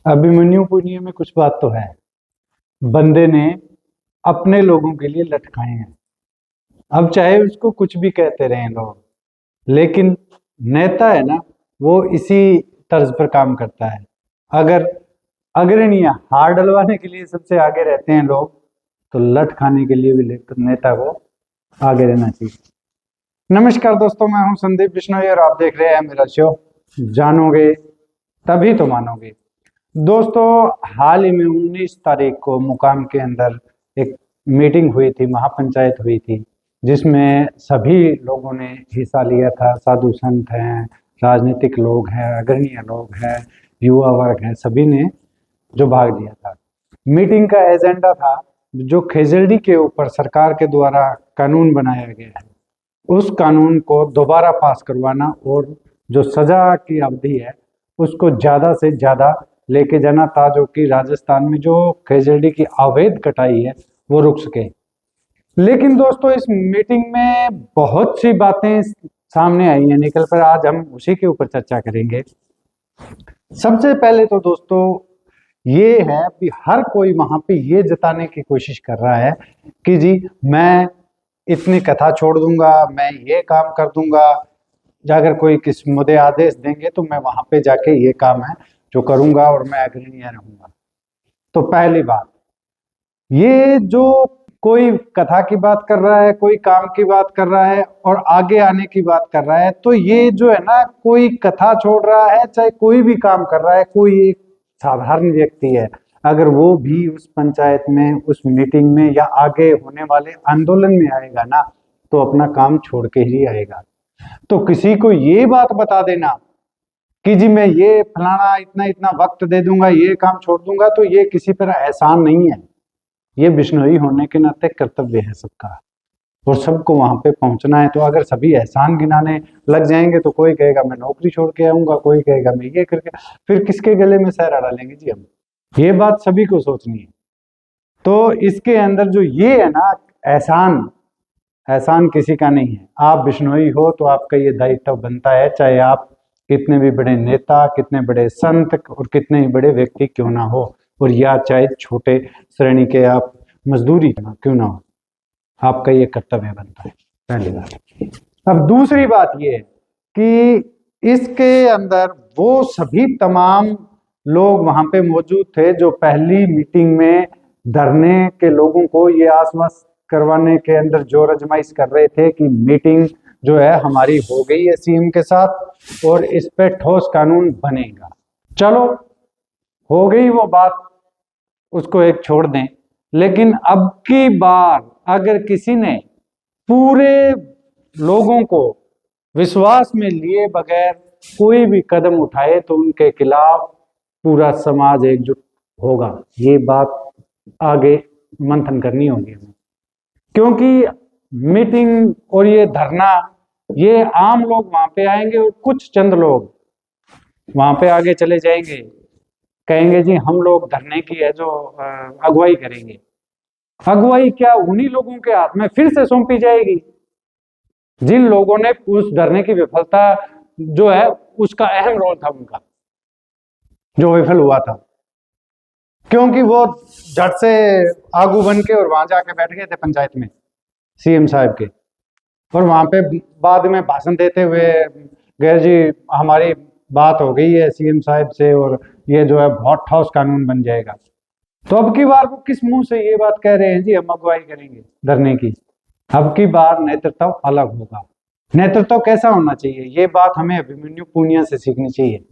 अभिमन्यु पुनिया में कुछ बात तो है। बंदे ने अपने लोगों के लिए लटकाए हैं। अब चाहे उसको कुछ भी कहते रहे लोग, लेकिन नेता है ना, वो इसी तर्ज पर काम करता है। अगर अग्रणीय हार डलवाने के लिए सबसे आगे रहते हैं लोग, तो लट खाने के लिए भी नेता को आगे रहना चाहिए। नमस्कार दोस्तों, मैं हूं संदीप बिश्नोई और आप देख रहे हैं मेरा शो जानोगे तभी तो मानोगे। दोस्तों, हाल ही में 19 तारीख को मुकाम के अंदर एक मीटिंग हुई थी, महापंचायत हुई थी, जिसमें सभी लोगों ने हिस्सा लिया था। साधु संत हैं, राजनीतिक लोग हैं, अग्रणीय लोग हैं, युवा वर्ग हैं, सभी ने जो भाग लिया था। मीटिंग का एजेंडा था जो खेजड़ी के ऊपर सरकार के द्वारा कानून बनाया गया है, उस कानून को दोबारा पास करवाना और जो सजा की अवधि है उसको ज़्यादा से ज़्यादा लेके जाना था, जो कि राजस्थान में जो खेजड़ी की अवैध कटाई है वो रुक सके। लेकिन दोस्तों, इस मीटिंग में बहुत सी बातें सामने आई हैं निकल कर, आज हम उसी के ऊपर चर्चा करेंगे। सबसे पहले तो दोस्तों ये है कि हर कोई वहां पे ये जताने की कोशिश कर रहा है कि जी मैं इतनी कथा छोड़ दूंगा, मैं ये काम कर दूंगा, अगर कोई किस मुझे आदेश देंगे तो मैं वहां पे जाके ये काम है जो करूंगा और मैं अग्रणीय रहूंगा। तो पहली बात, ये जो कोई कथा की बात कर रहा है, कोई काम की बात कर रहा है और आगे आने की बात कर रहा है, तो ये जो है ना, कोई कथा छोड़ रहा है चाहे कोई भी काम कर रहा है, कोई एक साधारण व्यक्ति है, अगर वो भी उस पंचायत में, उस मीटिंग में या आगे होने वाले आंदोलन में आएगा ना, तो अपना काम छोड़ के ही आएगा। तो किसी को ये बात बता देना कि जी मैं ये फलाना इतना इतना वक्त दे दूंगा, ये काम छोड़ दूंगा, तो ये किसी पर एहसान नहीं है। ये बिश्नोई होने के नाते कर्तव्य है सबका, और सबको वहां पे पहुंचना है। तो अगर सभी एहसान गिनाने लग जाएंगे तो कोई कहेगा मैं नौकरी छोड़ के आऊंगा, कोई कहेगा मैं ये करके, फिर किसके गले में सहरा डालेंगे जी हम? ये बात सभी को सोचनी है। तो इसके अंदर जो ये है ना, एहसान एहसान किसी का नहीं है। आप बिश्नोई हो तो आपका ये दायित्व बनता है, चाहे आप कितने भी बड़े नेता, कितने बड़े संत और कितने ही बड़े व्यक्ति क्यों ना हो, और या चाहे छोटे श्रेणी के आप मजदूरी क्यों ना हो, आपका ये कर्तव्य बनता है, पहली बात। अब दूसरी बात ये है कि इसके अंदर वो सभी तमाम लोग वहां पे मौजूद थे जो पहली मीटिंग में धरने के लोगों को ये आश्वस्त करवाने के अंदर जोर आजमाइश कर रहे थे कि मीटिंग जो है हमारी हो गई है सीएम के साथ और इस पे ठोस कानून बनेगा। चलो, हो गई वो बात, उसको एक छोड़ दें। लेकिन अब की बार अगर किसी ने पूरे लोगों को विश्वास में लिए बगैर कोई भी कदम उठाए तो उनके खिलाफ पूरा समाज एकजुट होगा। ये बात आगे मंथन करनी होगी हमें, क्योंकि मीटिंग और ये धरना, ये आम लोग वहां पे आएंगे और कुछ चंद लोग वहां पे आगे चले जाएंगे, कहेंगे जी हम लोग धरने की है जो अगुवाई करेंगे। अगुवाई क्या उन्हीं लोगों के हाथ में फिर से सौंपी जाएगी जिन लोगों ने उस धरने की विफलता जो है उसका अहम रोल था, उनका जो विफल हुआ था, क्योंकि वो झट से आगू बन के और वहां जाके बैठ गए थे पंचायत में सीएम साहब के, और वहां पे बाद में भाषण देते हुए गैर जी हमारी बात हो गई है सीएम साहब से और ये जो है बहुत ठोस कानून बन जाएगा। तो अब की बार वो किस मुंह से ये बात कह रहे हैं जी हम अगुवाई करेंगे धरने की? अब की बार नेतृत्व अलग होगा। नेतृत्व कैसा होना चाहिए, ये बात हमें अभिमन्यु पुनिया से सीखनी चाहिए।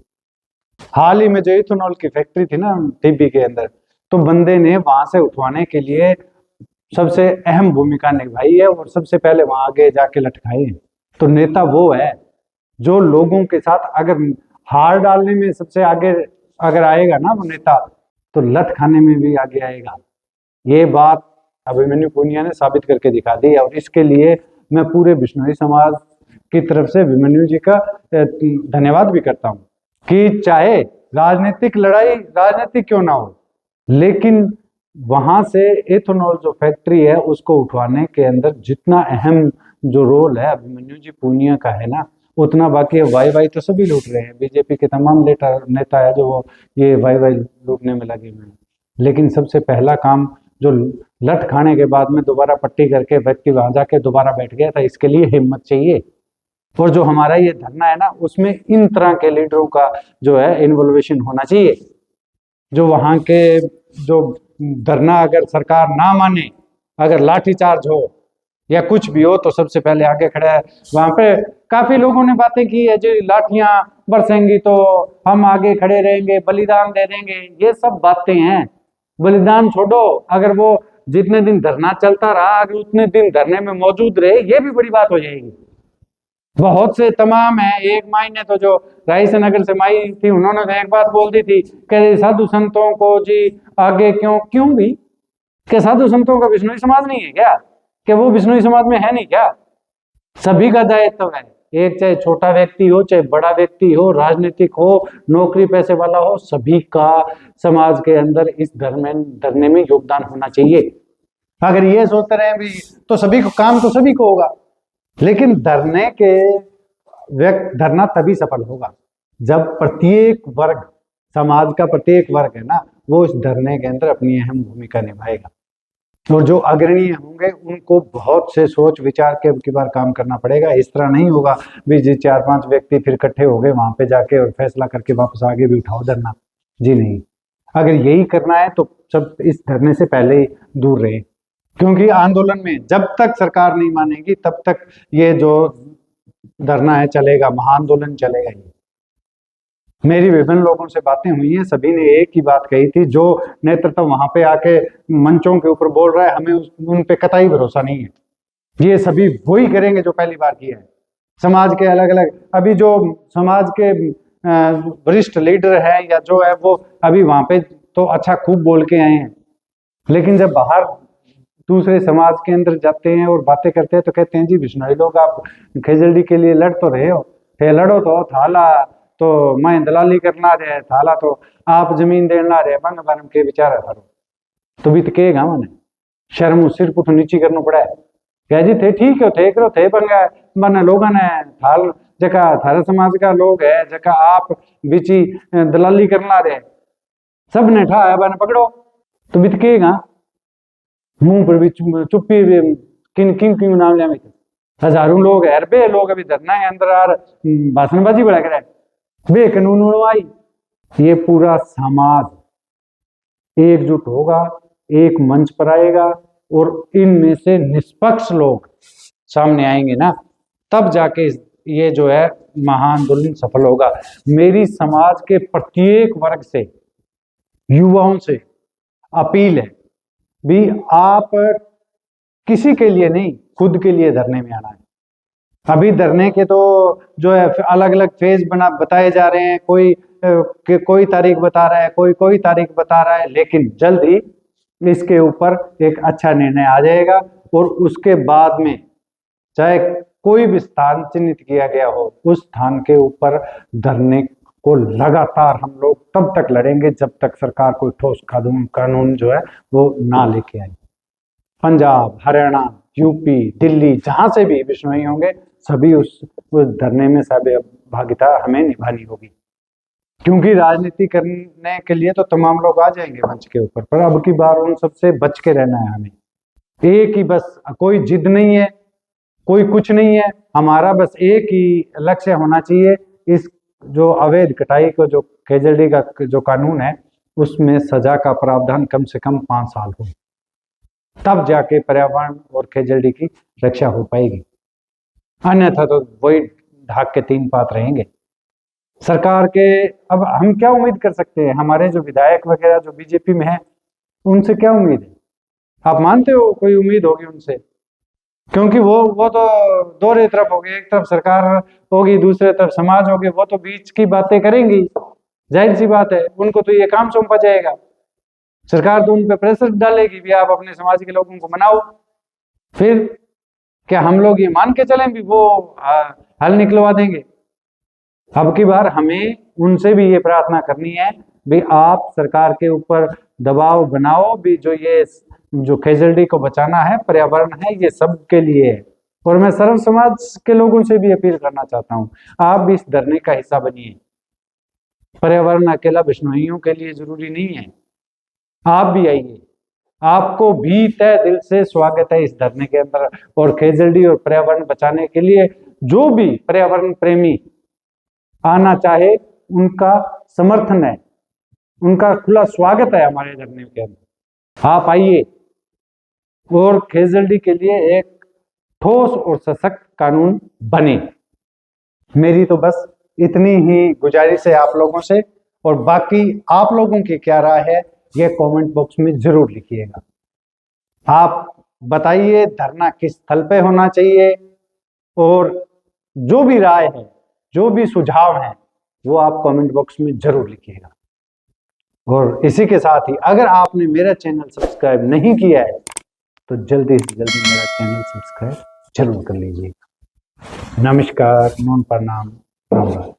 हाल ही में जो इथेनॉल की फैक्ट्री थी ना टीबी के अंदर, तो बंदे ने वहां से उठवाने के लिए सबसे अहम भूमिका निभाई है और सबसे पहले वहां आगे जाके लटकाए हैं। तो नेता वो है जो लोगों के साथ अगर हार डालने में सबसे आगे अगर आएगा ना वो नेता, तो लठ खाने में भी आगे आएगा। ये बात अभिमन्यु पुनिया ने साबित करके दिखा दी है, और इसके लिए मैं पूरे बिश्नोई समाज की तरफ से अभिमन्यु जी का धन्यवाद भी करता हूँ कि चाहे राजनीतिक लड़ाई राजनीतिक क्यों ना हो, लेकिन वहां से इथेनॉल जो फैक्ट्री है उसको उठवाने के अंदर जितना अहम जो रोल है अभिमन्यु जी पुनिया का है ना, उतना बाकी है। वाई वाई तो सभी लूट रहे हैं, बीजेपी के तमाम नेता है जो वो ये वाई वाई लूटने में लगे हुए हैं। लेकिन सबसे पहला काम जो लठ खाने के बाद में दोबारा पट्टी करके व्यक्ति वहां जाके दोबारा बैठ गया था, इसके लिए हिम्मत चाहिए। और जो हमारा ये धरना है ना, उसमें इन तरह के लीडरों का जो है इन्वॉल्वेशन होना चाहिए। जो वहां के जो धरना अगर सरकार ना माने, अगर लाठीचार्ज हो या कुछ भी हो, तो सबसे पहले आगे खड़ा है। वहां पे काफी लोगों ने बातें की है, जो लाठियां बरसेंगी तो हम आगे खड़े रहेंगे, बलिदान दे देंगे। ये सब बातें हैं। बलिदान छोड़ो, अगर वो जितने दिन धरना चलता रहा, अगर उतने दिन धरने में मौजूद रहे, ये भी बड़ी बात हो जाएगी। बहुत से तमाम है। एक माई ने तो जो रायसन नगर से माई थी, उन्होंने तो एक बात बोल दी थी कि साधु संतों को जी आगे क्यों भी, कि साधु संतों का बिश्नोई समाज नहीं है क्या, कि वो बिश्नोई समाज में है नहीं क्या? सभी का दायित्व है। एक चाहे छोटा व्यक्ति हो, चाहे बड़ा व्यक्ति हो, राजनीतिक हो, नौकरी पैसे वाला हो, सभी का समाज के अंदर इस धरने में योगदान होना चाहिए। अगर ये सोचते रहे भी तो सभी को काम तो सभी को होगा, लेकिन धरना तभी सफल होगा जब प्रत्येक वर्ग, समाज का प्रत्येक वर्ग है ना, वो इस धरने के अंदर अपनी अहम भूमिका निभाएगा। और जो अग्रणी होंगे उनको बहुत से सोच विचार के अब की बार काम करना पड़ेगा। इस तरह नहीं होगा भी जी 4-5 व्यक्ति फिर इकट्ठे हो गए वहां पे जाके और फैसला करके वापस आगे भी उठाओ धरना, जी नहीं। अगर यही करना है तो सब इस धरने से पहले ही दूर रहे, क्योंकि आंदोलन में जब तक सरकार नहीं मानेगी तब तक ये जो धरना है चलेगा, महाआंदोलन चलेगा ही। मेरी विभिन्न लोगों से बातें हुई हैं, सभी ने एक ही बात कही थी। जो नेतृत्व वहां पे आके मंचों के ऊपर बोल रहा है, हमें उन पे कतई भरोसा नहीं है। ये सभी वही करेंगे जो पहली बार किया है। समाज के अलग अलग, अभी जो समाज के वरिष्ठ लीडर है या जो है, वो अभी वहां पे तो अच्छा खूब बोल के आए हैं, लेकिन जब बाहर दूसरे समाज के अंदर जाते हैं और बातें करते हैं तो कहते हैं जी बिश्नोई लोग आप खेजड़ी के लिए लड़ तो रहे हो, थे लड़ो तो थाला तो मैं दलाली करना रहे, थाला तो आप जमीन देना रहे, बंग बन के विचार थारो तो भी तकेगा मैंने शर्म सिर पुठ नीची करना पड़ा है। कह जी थे ठीक है, थे करो थे बंगा बने लोगों ने थाल जका थारा समाज का लोग है जका आप बिची दलाली करना रहे, सब ने ठा है बने पकड़ो तो भी तकेगा। मुंह पर भी चुप्पी किन किन क्यों नाम लिया, हजारों लोग है, अरबे लोग अभी धरना है अंदर आ भाषणबाजी बड़ा करे बेकानून आई। ये पूरा समाज एकजुट होगा, एक मंच पर आएगा और इनमें से निष्पक्ष लोग सामने आएंगे ना, तब जाके ये जो है महाआंदोलन सफल होगा। मेरी समाज के प्रत्येक वर्ग से, युवाओं से अपील है भी आप किसी के लिए नहीं, खुद के लिए धरने में आना है। अभी धरने के तो जो है अलग अलग फेज बताए जा रहे हैं, कोई तारीख बता रहा है, कोई तारीख बता रहा है, लेकिन जल्द ही इसके ऊपर एक अच्छा निर्णय आ जाएगा। और उसके बाद में चाहे कोई भी स्थान चिन्हित किया गया हो, उस स्थान के ऊपर धरने को लगातार हम लोग तब तक लड़ेंगे जब तक सरकार कोई ठोस कानून जो है वो ना लेके आए। पंजाब, हरियाणा, यूपी, दिल्ली, जहां से भी बिश्नोई होंगे, सभी उस धरने में सहभागिता हमें निभानी होगी, क्योंकि राजनीति करने के लिए तो तमाम लोग आ जाएंगे मंच के ऊपर, पर अब की बार उन सबसे बच के रहना है हमें। एक ही बस, कोई जिद नहीं है, कोई कुछ नहीं है, हमारा बस एक ही लक्ष्य होना चाहिए, इस जो अवैध कटाई को जो खेजड़ी का जो कानून है उसमें सजा का प्रावधान कम से कम 5 साल हो, तब जाके पर्यावरण और खेजड़ी की रक्षा हो पाएगी। अन्यथा तो वही ढाक के 3 पात रहेंगे सरकार के। अब हम क्या उम्मीद कर सकते हैं, हमारे जो विधायक वगैरह जो बीजेपी में है उनसे क्या उम्मीद है? आप मानते हो कोई उम्मीद होगी उनसे? क्योंकि वो तो दोहरे तरफ हो गए, एक तरफ सरकार होगी, दूसरे तरफ समाज होगी, वो तो बीच की बातें करेंगी, जाहिर सी बात है उनको तो ये काम सौंपा जाएगा। सरकार तो उन पर प्रेशर डालेगी भी आप अपने समाज के लोगों को मनाओ। फिर क्या हम लोग ये मान के चलें भी वो हल निकलवा देंगे? अब की बार हमें उनसे भी ये प्रार्थना करनी है भी आप सरकार के ऊपर दबाव बनाओ भी, जो खेजड़ी को बचाना है, पर्यावरण है, ये सब के लिए है, और मैं सर्व समाज के लोगों से भी अपील करना चाहता हूँ, आप भी इस धरने का हिस्सा बनिए। पर्यावरण अकेला बिश्नोइयों के लिए जरूरी नहीं है, आप भी आइए, आपको भी तहे दिल से स्वागत है इस धरने के अंदर। और खेजड़ी और पर्यावरण बचाने के लिए जो भी पर्यावरण प्रेमी आना चाहे उनका समर्थन है, उनका खुला स्वागत है हमारे धरने के अंदर। आप आइए और खेजड़ी के लिए एक ठोस और सशक्त कानून बने। मेरी तो बस इतनी ही गुजारिश है आप लोगों से, और बाकी आप लोगों की क्या राय है ये कमेंट बॉक्स में जरूर लिखिएगा। आप बताइए धरना किस स्थल पे होना चाहिए, और जो भी राय है, जो भी सुझाव है, वो आप कमेंट बॉक्स में जरूर लिखिएगा। और इसी के साथ ही अगर आपने मेरा चैनल सब्सक्राइब नहीं किया है तो जल्दी से जल्दी मेरा चैनल सब्सक्राइब जरूर कर लीजिएगा। नमस्कार, नमन प्रणाम, राम राम।